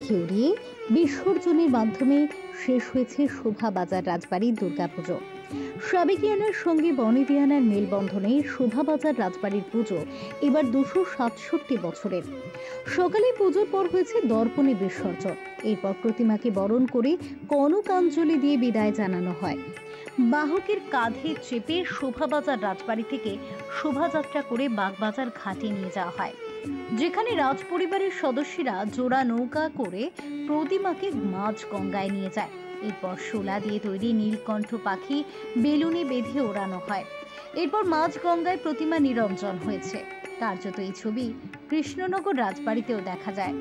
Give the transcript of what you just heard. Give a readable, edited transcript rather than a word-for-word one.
পাখি উড়িয়ে বিসর্জনের মাধ্যমে শেষ হয়েছে শোভাবাজার রাজবাড়ির দুর্গাপুজো। সাবেকিয়ানার সঙ্গে বনেদিয়ানার মেলবন্ধনে শোভাবাজার রাজবাড়ির পুজো এবার 267 বছরের। সকালে পুজোর পর হয়েছে দর্পণে বিসর্জন, এরপর প্রতিমাকে বরণ করে কনকাঞ্জলি দিয়ে বিদায় জানানো হয়। বাহকের কাঁধে চেপে শোভাবাজার রাজবাড়ি থেকে শোভাযাত্রা করে বাগবাজার ঘাটে নিয়ে যাওয়া হয়, যেখানে রাজ পরিবারের সদস্যরা জোড়া নৌকা করে প্রতিমাকে মাঝ গঙ্গায় নিয়ে যায়। এরপর শোলা দিয়ে তৈরি নীলকণ্ঠ পাখি বেলুনে বেঁধে ওড়ানো হয়। এরপর মাঝ গঙ্গায় প্রতিমা নিরঞ্জন হয়েছে। কার্যত এই ছবি কৃষ্ণনগর রাজবাড়িতেও দেখা যায়।